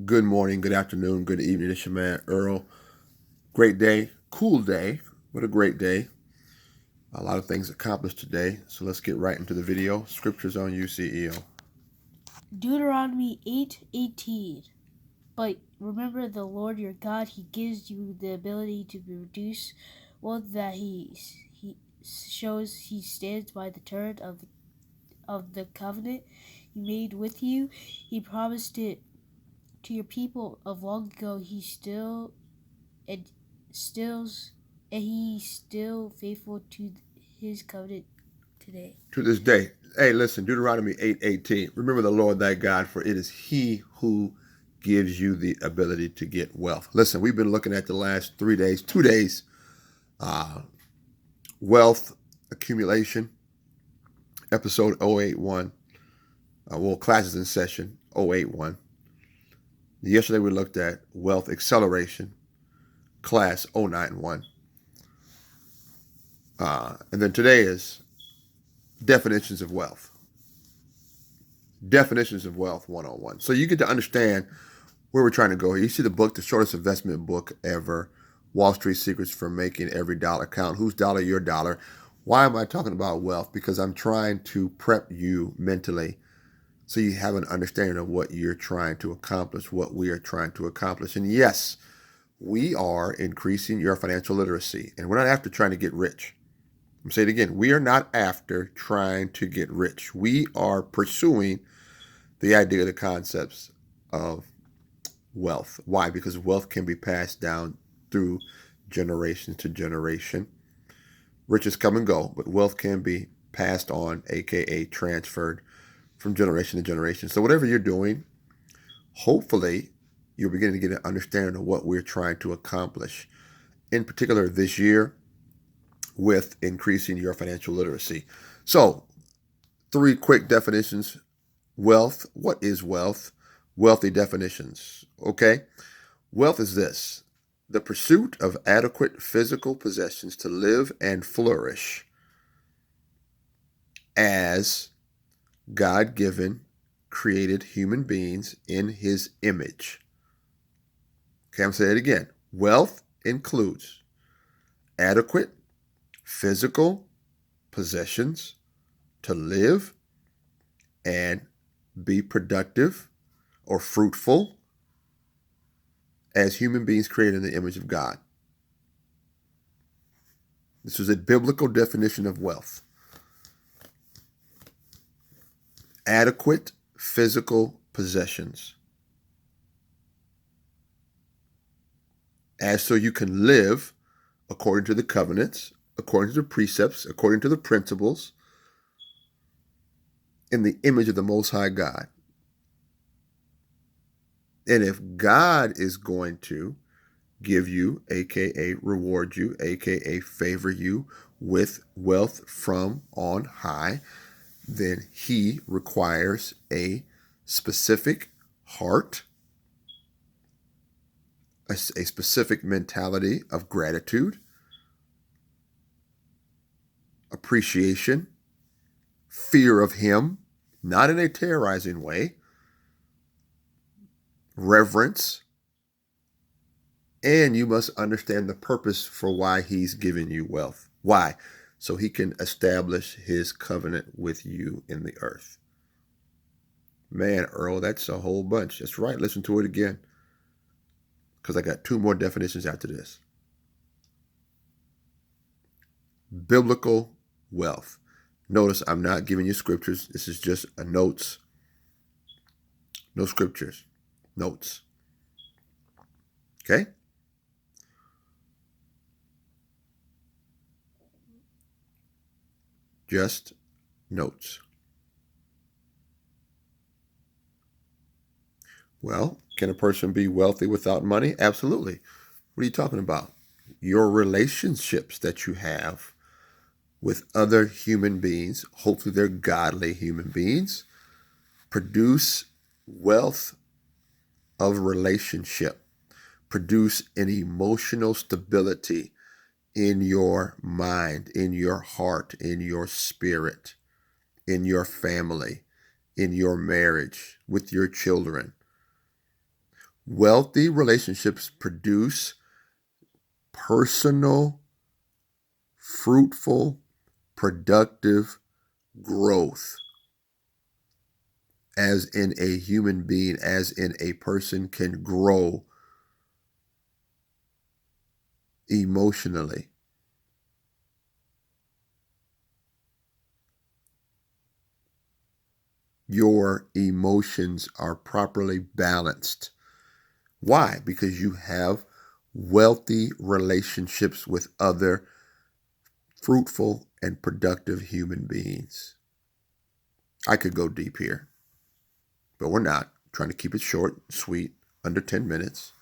Good morning, good afternoon, good evening. It's your man Earl. Great day, cool day, but a great day. A lot of things accomplished today. So let's get right into the video. Scriptures on you, CEO. Deuteronomy 8:18. But remember the Lord your God, he gives you the ability to produce wealth that he shows he stands by the terms of the covenant he made with you. He promised it to your people of long ago. And still he's still faithful to his covenant today. To this day. Hey, listen, Deuteronomy 8:18. Remember the Lord thy God, for it is he who gives you the ability to get wealth. Listen, we've been looking at the last 3 days, 2 days, wealth accumulation, episode 081. Classes in session 081. Yesterday we looked at wealth acceleration, class 091. And then today is definitions of wealth. Definitions of wealth 101. So you get to understand where we're trying to go here. You see the book, the shortest investment book ever, Wall Street Secrets for Making Every Dollar Count. Whose dollar? Your dollar. Why am I talking about wealth? Because I'm trying to prep you mentally so you have an understanding of what you're trying to accomplish, what we are trying to accomplish. And yes, we are increasing your financial literacy. And we're not after trying to get rich. I'm saying it again, we are not after trying to get rich. We are pursuing the idea, the concepts of wealth. Why? Because wealth can be passed down through generation to generation. Riches come and go, but wealth can be passed on, aka transferred from generation to generation. So whatever you're doing, hopefully you're beginning to get an understanding of what we're trying to accomplish. In particular, this year, with increasing your financial literacy. So, 3 quick definitions. Wealth. What is wealth? Wealthy definitions. Okay. Wealth is this: the pursuit of adequate physical possessions to live and flourish as God-given, created human beings in his image. Okay, I'm saying it again. Wealth includes adequate physical possessions to live and be productive or fruitful as human beings created in the image of God. This is a biblical definition of wealth. Adequate physical possessions. As so you can live according to the covenants, according to the precepts, according to the principles, in the image of the Most High God. And if God is going to give you, aka reward you, aka favor you with wealth from on high, then he requires a specific heart, a specific mentality of gratitude, appreciation, fear of him, not in a terrorizing way, reverence, and you must understand the purpose for why he's giving you wealth. Why? So he can establish his covenant with you in the earth. Man, Earl, that's a whole bunch. That's right. Listen to it again, because I got 2 more definitions after this. Biblical wealth. Notice I'm not giving you scriptures. This is just a notes. No scriptures. Notes. Okay? Just notes. Well, can a person be wealthy without money? Absolutely. What are you talking about? Your relationships that you have with other human beings, hopefully they're godly human beings, produce wealth of relationship, produce an emotional stability in your mind, in your heart, in your spirit, in your family, in your marriage, with your children. Wealthy relationships produce personal, fruitful, productive growth, as in a human being, as in a person can grow emotionally. Your emotions are properly balanced. Why? Because you have wealthy relationships with other fruitful and productive human beings. I could go deep here, but we're not. Trying to keep it short, sweet, under 10 minutes.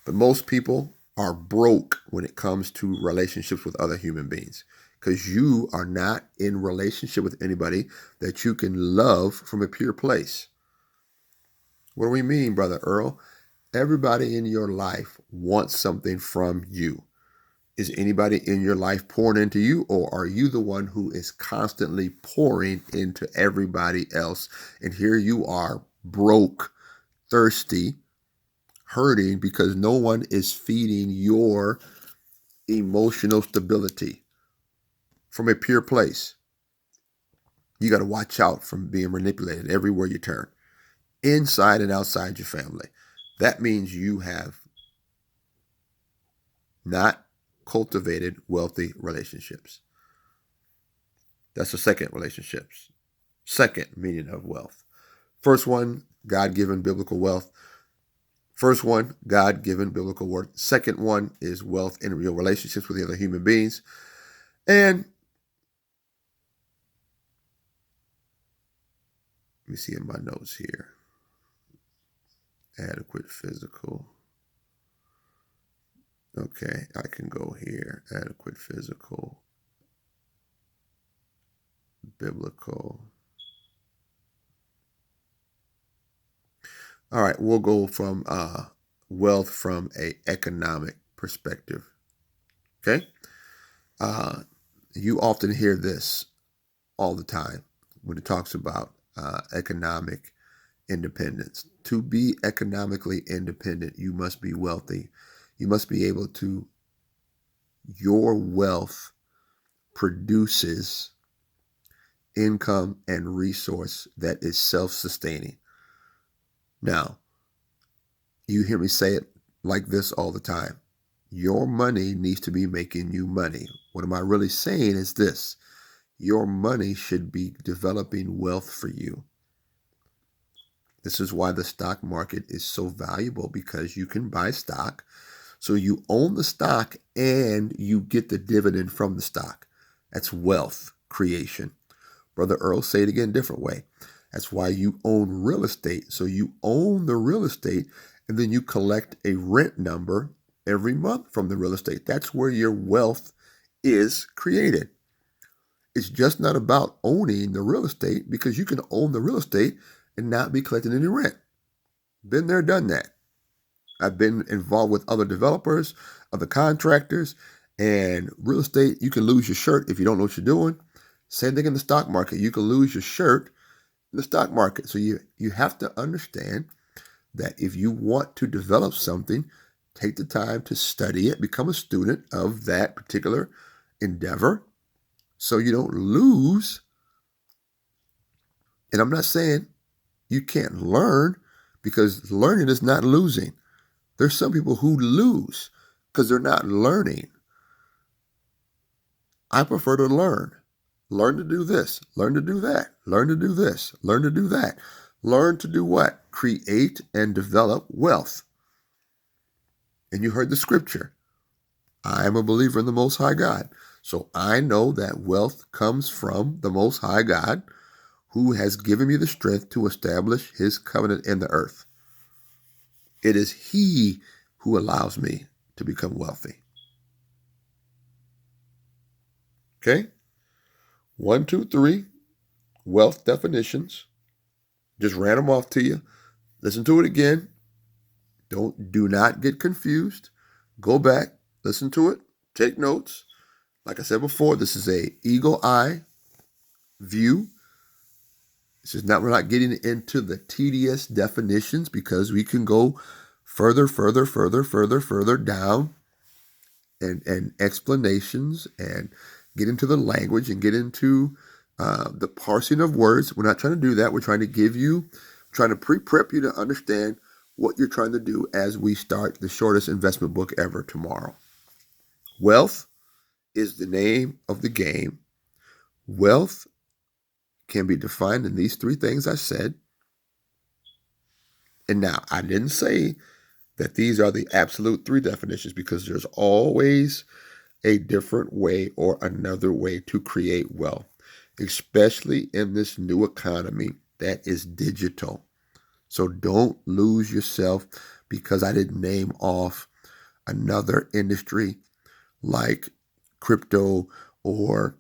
But most people are broke when it comes to relationships with other human beings, because you are not in relationship with anybody that you can love from a pure place. What do we mean, Brother Earl? Everybody in your life wants something from you. Is anybody in your life pouring into you, or are you the one who is constantly pouring into everybody else? And here you are, broke, thirsty, hurting because no one is feeding your emotional stability from a pure place. You got to watch out from being manipulated everywhere you turn, inside and outside your family. That means you have not cultivated wealthy relationships. That's the second relationships. Second meaning of wealth. First one, God-given biblical wealth. First one, God-given biblical worth. Second one is wealth in real relationships with the other human beings. And let me see in my notes here. Adequate physical. Okay, I can go here. Adequate physical, biblical. All right, we'll go from wealth from a economic perspective. Okay, you often hear this all the time when it talks about economic independence. To be economically independent, you must be wealthy. You must be able to, your wealth produces income and resource that is self-sustaining. Now, you hear me say it like this all the time. Your money needs to be making you money. What am I really saying is this: your money should be developing wealth for you. This is why the stock market is so valuable, because you can buy stock. So you own the stock and you get the dividend from the stock. That's wealth creation. Brother Earl, say it again, different way. That's why you own real estate. So you own the real estate and then you collect a rent number every month from the real estate. That's where your wealth is created. It's just not about owning the real estate, because you can own the real estate and not be collecting any rent. Been there, done that. I've been involved with other developers, other contractors, and real estate. You can lose your shirt if you don't know what you're doing. Same thing in the stock market. You can lose your shirt in the stock market. So you have to understand that if you want to develop something, take the time to study it, become a student of that particular endeavor so you don't lose. And I'm not saying you can't learn, because learning is not losing. There's some people who lose because they're not learning. I prefer to learn. Learn to do this. Learn to do that. Learn to do this. Learn to do that. Learn to do what? Create and develop wealth. And you heard the scripture. I am a believer in the Most High God. So I know that wealth comes from the Most High God, who has given me the strength to establish his covenant in the earth. It is he who allows me to become wealthy. Okay? 1, 2, 3, wealth definitions. Just ran them off to you. Listen to it again. Do not get confused. Go back, listen to it, take notes. Like I said before, this is a eagle eye view. We're not getting into the tedious definitions because we can go further down and explanations and get into the language and get into the parsing of words. We're not trying to do that. We're trying to pre-prep you to understand what you're trying to do as we start the shortest investment book ever tomorrow. Wealth is the name of the game. Wealth can be defined in these three things I said. And now, I didn't say that these are the absolute three definitions because there's always a different way or another way to create wealth, especially in this new economy that is digital. So don't lose yourself because I didn't name off another industry like crypto or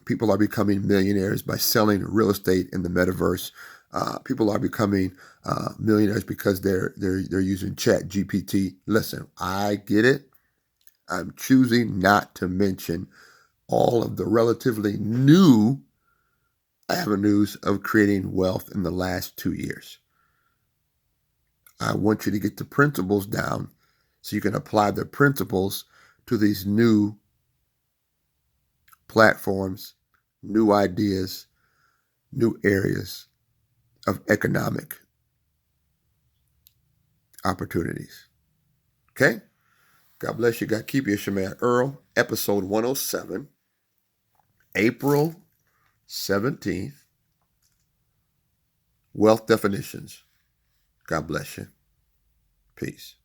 people are becoming millionaires by selling real estate in the metaverse. People are becoming millionaires because they're using Chat GPT. Listen, I get it. I'm choosing not to mention all of the relatively new avenues of creating wealth in the last 2 years. I want you to get the principles down so you can apply the principles to these new platforms, new ideas, new areas of economic opportunities. Okay? God bless you. God keep you. It's your man Earl, episode 107, April 17th. Wealth definitions. God bless you. Peace.